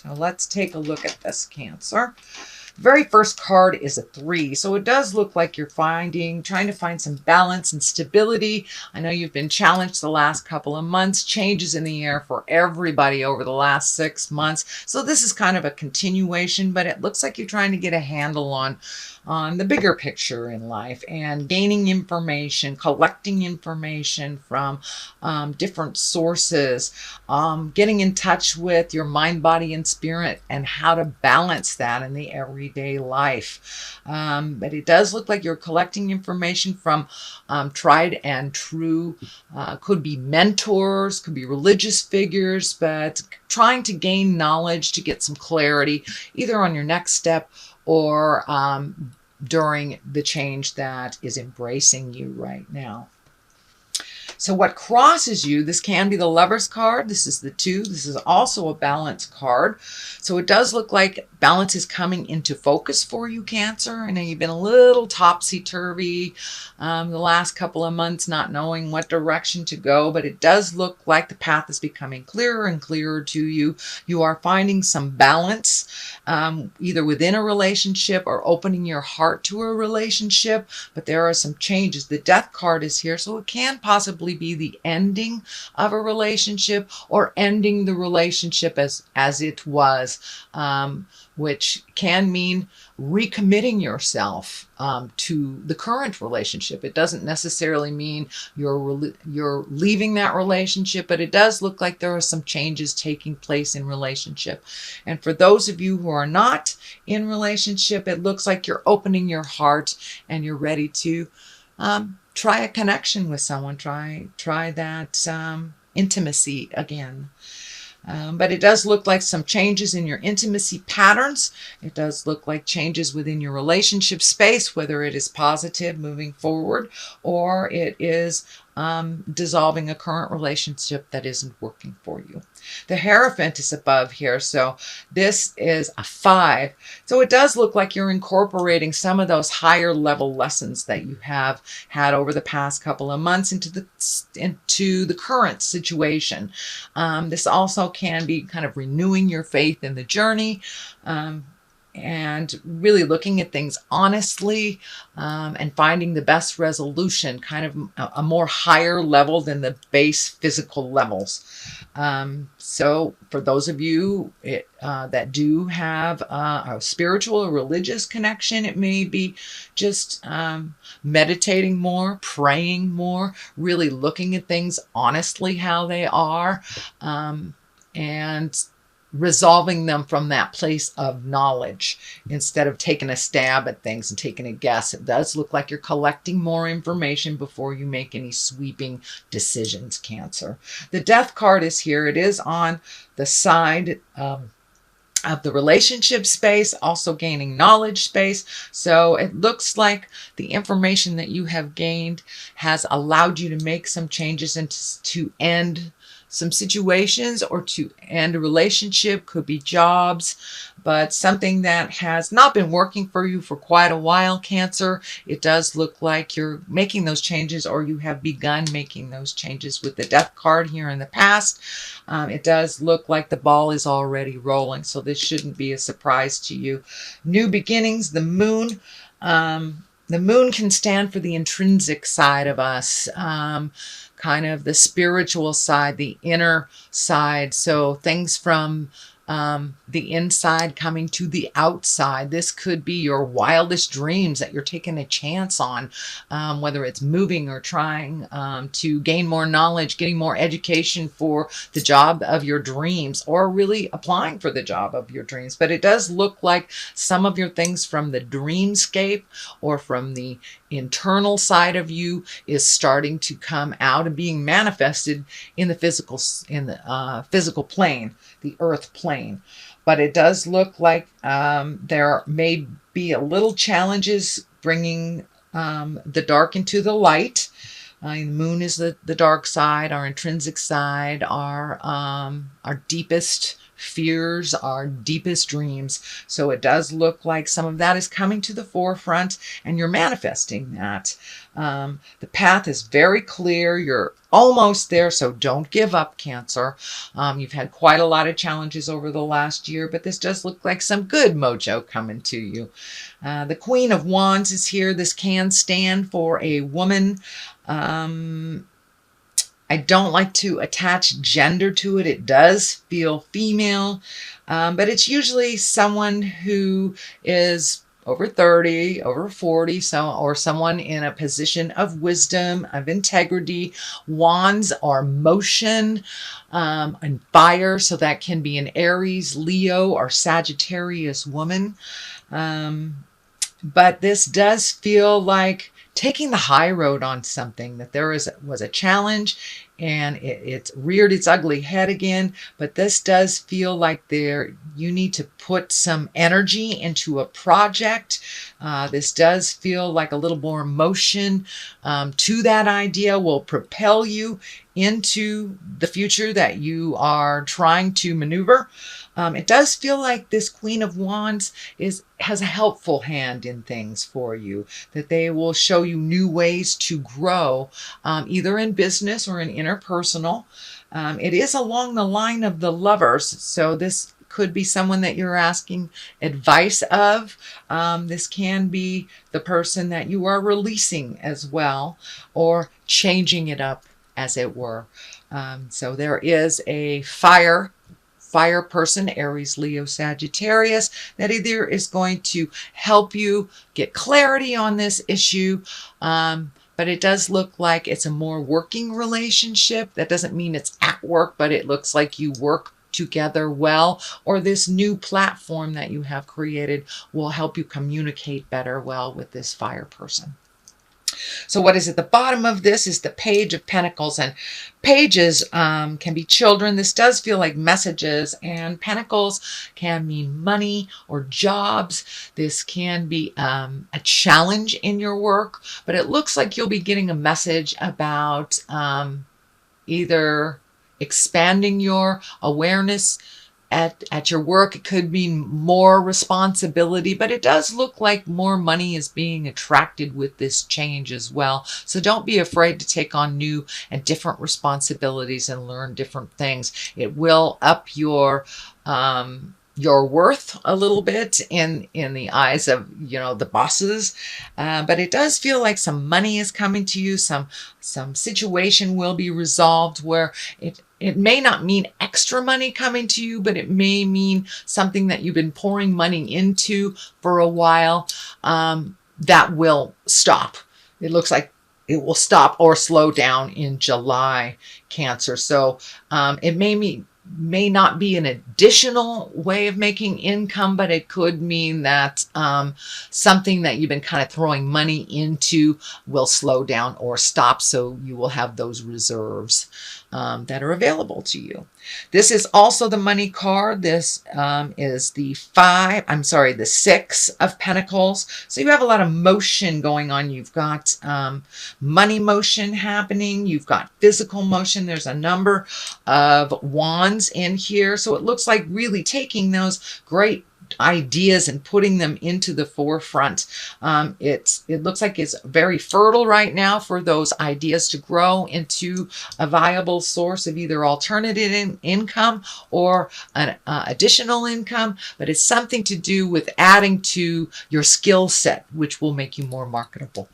So let's take a look at this, Cancer. The very first card is a 3. So it does look like you're trying to find some balance and stability. I know you've been challenged the last couple of months, changes in the air for everybody over the last 6 months. So this is kind of a continuation, but it looks like you're trying to get a handle on the bigger picture in life and gaining information, collecting information from different sources, getting in touch with your mind, body, and spirit and how to balance that in the everyday life. But it does look like you're collecting information from tried and true, could be mentors, could be religious figures, but trying to gain knowledge to get some clarity either on your next step or during the change that is embracing you right now. So what crosses you, this can be the Lover's card. This is the 2. This is also a balance card. So it does look like balance is coming into focus for you, Cancer. I know you've been a little topsy-turvy the last couple of months, not knowing what direction to go, but it does look like the path is becoming clearer and clearer to you. You are finding some balance, either within a relationship or opening your heart to a relationship, but there are some changes. The Death card is here, so it can possibly be the ending of a relationship or ending the relationship as it was, which can mean recommitting yourself to the current relationship. It doesn't necessarily mean you're leaving that relationship, but it does look like there are some changes taking place in relationship. And for those of you who are not in relationship, it looks like you're opening your heart and you're ready to try a connection with someone, try that intimacy again. But it does look like some changes in your intimacy patterns. It does look like changes within your relationship space, whether it is positive moving forward or it is dissolving a current relationship that isn't working for you. The Hierophant is above here, so this is a 5. So it does look like you're incorporating some of those higher level lessons that you have had over the past couple of months into the current situation. This also can be kind of renewing your faith in the journey, and really looking at things honestly, and finding the best resolution, kind of a more higher level than the base physical levels. So for those of you that do have a spiritual or religious connection, it may be just meditating more, praying more, really looking at things honestly how they are, and resolving them from that place of knowledge instead of taking a stab at things and taking a guess. It does look like you're collecting more information before you make any sweeping decisions, Cancer. The Death card is here. It is on the side of the relationship space, also gaining knowledge space. So it looks like the information that you have gained has allowed you to make some changes and to end some situations or to end a relationship. Could be jobs, but something that has not been working for you for quite a while, Cancer. It does look like you're making those changes, or you have begun making those changes with the Death card here in the past. It does look like the ball is already rolling, so this shouldn't be a surprise to you. New beginnings, the Moon. The Moon can stand for the intrinsic side of us, kind of the spiritual side, the inner side. So things from the inside coming to the outside. This could be your wildest dreams that you're taking a chance on, whether it's moving or trying to gain more knowledge, getting more education for the job of your dreams, or really applying for the job of your dreams. But it does look like some of your things from the dreamscape or from the internal side of you is starting to come out and being manifested in the physical plane, the earth plane. But it does look like there may be a little challenges bringing the dark into the light. The Moon is the dark side, our intrinsic side, our deepest fears, our deepest dreams. So it does look like some of that is coming to the forefront and you're manifesting that. The path is very clear. You're almost there, so don't give up, Cancer. You've had quite a lot of challenges over the last year, but this does look like some good mojo coming to you. The Queen of Wands is here. This can stand for a woman. I don't like to attach gender to it. It does feel female, but it's usually someone who is over 30, over 40, or someone in a position of wisdom, of integrity. Wands are motion and fire, so that can be an Aries, Leo, or Sagittarius woman. But this does feel like taking the high road on something, that there was a challenge and it's reared its ugly head again. But this does feel like you need to put some energy into a project. This does feel like a little more motion to that idea will propel you into the future that you are trying to maneuver. It does feel like this Queen of Wands has a helpful hand in things for you, that they will show you new ways to grow, either in business or in interpersonal. It is along the line of the Lovers, so this could be someone that you're asking advice of. This can be the person that you are releasing as well, or changing it up, as it were. So there is a fire person, Aries, Leo, Sagittarius, that either is going to help you get clarity on this issue, but it does look like it's a more working relationship. That doesn't mean it's at work, but it looks like you work together well, or this new platform that you have created will help you communicate better well with this fire person. So what is at the bottom of this is the Page of Pentacles, and pages can be children. This does feel like messages, and pentacles can mean money or jobs. This can be a challenge in your work, but it looks like you'll be getting a message about either expanding your awareness at your work. It could mean more responsibility, but it does look like more money is being attracted with this change as well. So don't be afraid to take on new and different responsibilities and learn different things. It will up your worth a little bit in the eyes of, the bosses. But it does feel like some money is coming to you. Some situation will be resolved where it may not mean extra money coming to you, but it may mean something that you've been pouring money into for a while, that will stop. It looks like it will stop or slow down in July, Cancer. So it may not be an additional way of making income, but it could mean that something that you've been kind of throwing money into will slow down or stop, so you will have those reserves that are available to you. This is also the money card. This is the 6 of Pentacles. So you have a lot of motion going on. You've got money motion happening. You've got physical motion. There's a number of wands in here. So it looks like really taking those great ideas and putting them into the forefront. It looks like it's very fertile right now for those ideas to grow into a viable source of either alternative income or an additional income, but it's something to do with adding to your skill set, which will make you more marketable.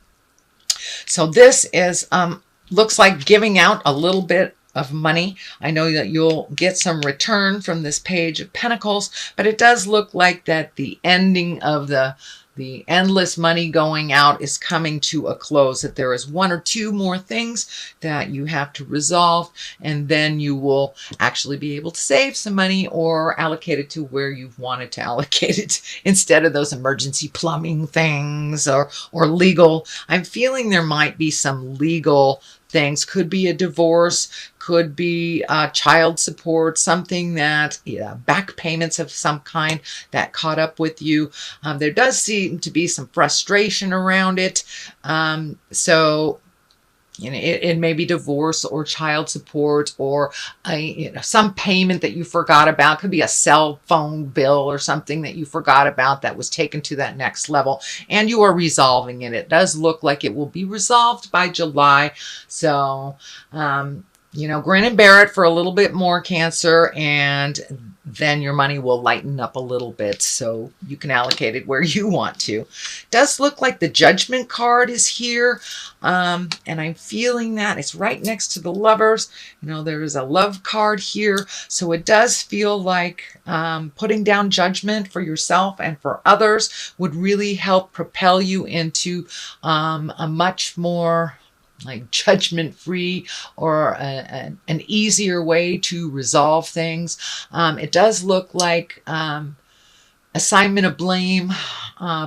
So this is looks like giving out a little bit of money. I know that you'll get some return from this Page of Pentacles, but it does look like that the ending of the endless money going out is coming to a close, that there is one or two more things that you have to resolve, and then you will actually be able to save some money or allocate it to where you've wanted to allocate it instead of those emergency plumbing things or legal. I'm feeling there might be some legal things. Could be a divorce, could be child support, something that, back payments of some kind that caught up with you. There does seem to be some frustration around it. So it may be divorce or child support or some payment that you forgot about. Could be a cell phone bill or something that you forgot about that was taken to that next level, and you are resolving it. It does look like it will be resolved by July. So, grin and bear it for a little bit more, Cancer, and then your money will lighten up a little bit so you can allocate it where you want to. Does look like the Judgment card is here, and I'm feeling that it's right next to the Lovers. There is a love card here, so it does feel like putting down judgment for yourself and for others would really help propel you into a much more like judgment-free or an easier way to resolve things. It does look like assignment of blame,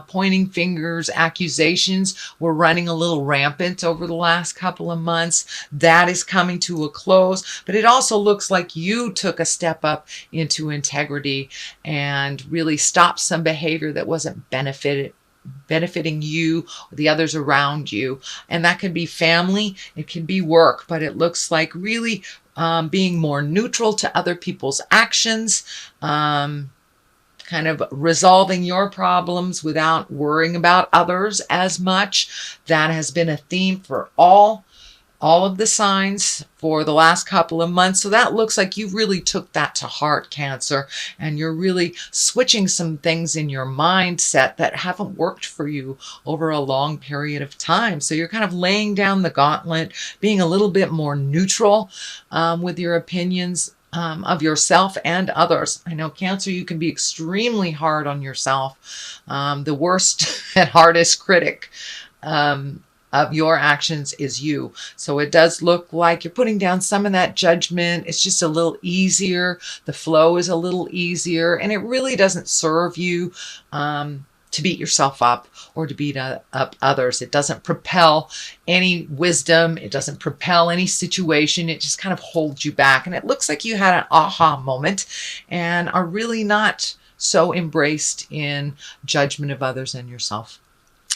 pointing fingers, accusations were running a little rampant over the last couple of months. That is coming to a close, but it also looks like you took a step up into integrity and really stopped some behavior that wasn't benefiting you or the others around you. And that can be family, it can be work, but it looks like really being more neutral to other people's actions, kind of resolving your problems without worrying about others as much. That has been a theme for all of the signs for the last couple of months. So that looks like you really took that to heart, Cancer, and you're really switching some things in your mindset that haven't worked for you over a long period of time. So you're kind of laying down the gauntlet, being a little bit more neutral with your opinions of yourself and others. I know, Cancer, you can be extremely hard on yourself, the worst and hardest critic of your actions is you. So it does look like you're putting down some of that judgment. It's just a little easier. The flow is a little easier, and it really doesn't serve you to beat yourself up or to beat up others. It doesn't propel any wisdom. It doesn't propel any situation. It just kind of holds you back. And it looks like you had an aha moment and are really not so embraced in judgment of others and yourself.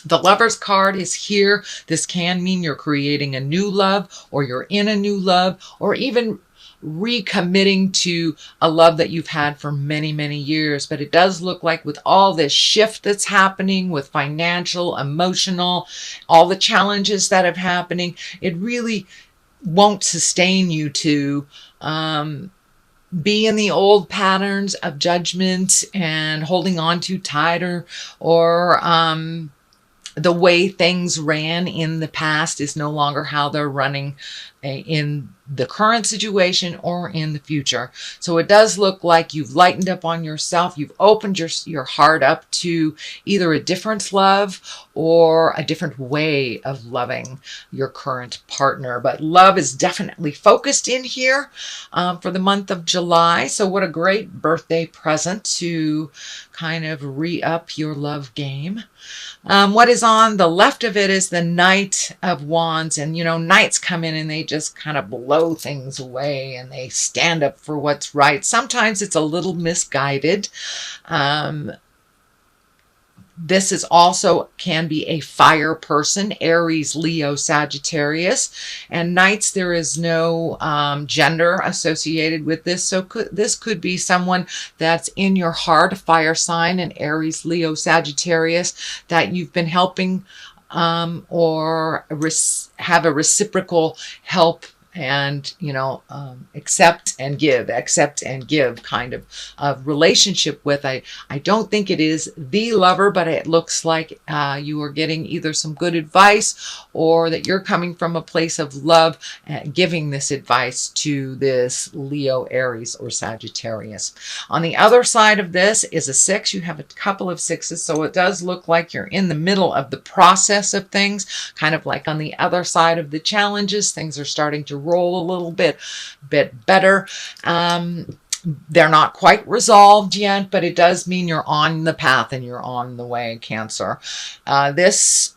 The Lovers card is here. This can mean you're creating a new love, or you're in a new love, or even recommitting to a love that you've had for many, many years. But it does look like with all this shift that's happening with financial, emotional, all the challenges that are happening, it really won't sustain you to be in the old patterns of judgment and holding on too tight, or the way things ran in the past is no longer how they're running in the current situation or in the future. So it does look like you've lightened up on yourself. You've opened your heart up to either a different love or a different way of loving your current partner. But love is definitely focused in here for the month of July. So what a great birthday present to kind of re-up your love game. What is on the left of it is the Knight of Wands. And, knights come in and they just kind of blow things away and they stand up for what's right. Sometimes it's a little misguided. This is also can be a fire person, Aries, Leo, Sagittarius. And Knights, there is no gender associated with this. So this could be someone that's in your heart, a fire sign, an Aries, Leo, Sagittarius, that you've been helping or have a reciprocal help and, accept and give kind of relationship with. I don't think it is the lover, but it looks like you are getting either some good advice or that you're coming from a place of love and giving this advice to this Leo, Aries, or Sagittarius. On the other side of this is a 6. You have a couple of 6s, so it does look like you're in the middle of the process of things, kind of like on the other side of the challenges. Things are starting to roll a little bit better. They're not quite resolved yet, but it does mean you're on the path and you're on the way, Cancer. This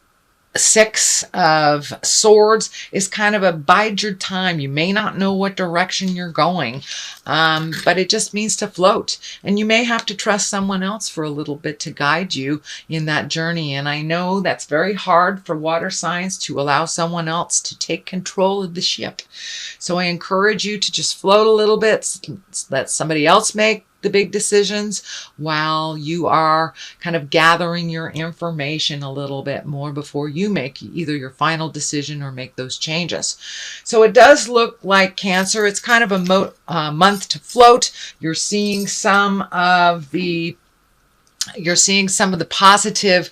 Six of Swords is kind of a bide your time. You may not know what direction you're going, but it just means to float. And you may have to trust someone else for a little bit to guide you in that journey. And I know that's very hard for water signs, to allow someone else to take control of the ship. So I encourage you to just float a little bit, let somebody else make the big decisions while you are kind of gathering your information a little bit more before you make either your final decision or make those changes. So it does look like, Cancer, it's kind of a month to float. You're seeing some of the positive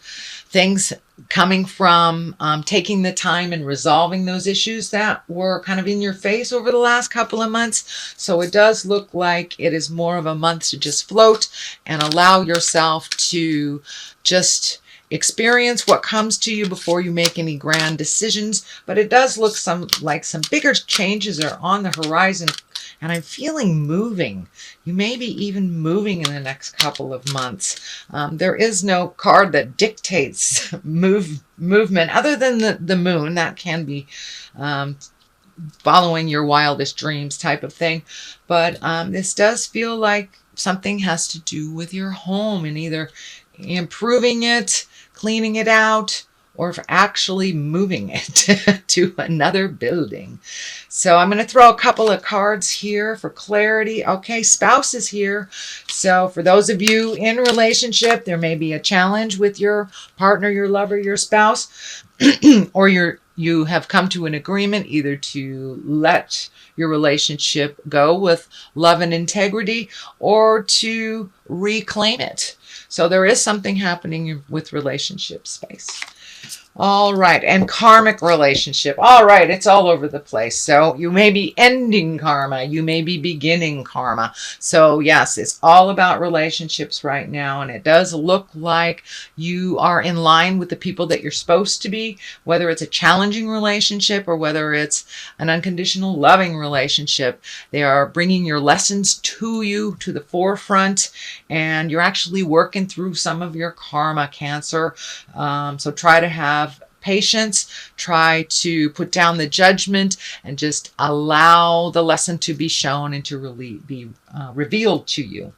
things coming from taking the time and resolving those issues that were kind of in your face over the last couple of months. So it does look like it is more of a month to just float and allow yourself to just experience what comes to you before you make any grand decisions. But it does look like some bigger changes are on the horizon, and I'm feeling moving. You may be even moving in the next couple of months. There is no card that dictates movement other than the moon. That can be following your wildest dreams type of thing. But this does feel like something has to do with your home and either improving it, cleaning it out, or for actually moving it to another building. So I'm going to throw a couple of cards here for clarity. Okay, spouse is here. So for those of you in relationship, there may be a challenge with your partner, your lover, your spouse, or you have come to an agreement either to let your relationship go with love and integrity or to reclaim it. So there is something happening with relationship space. All right, and karmic relationship. All right, it's all over the place. So you may be ending karma. You may be beginning karma. So yes, it's all about relationships right now. And it does look like you are in line with the people that you're supposed to be, whether it's a challenging relationship or whether it's an unconditional loving relationship. They are bringing your lessons to you to the forefront, and you're actually working through some of your karma, Cancer. So try to have patience, try to put down the judgment, and just allow the lesson to be shown and to really be revealed to you.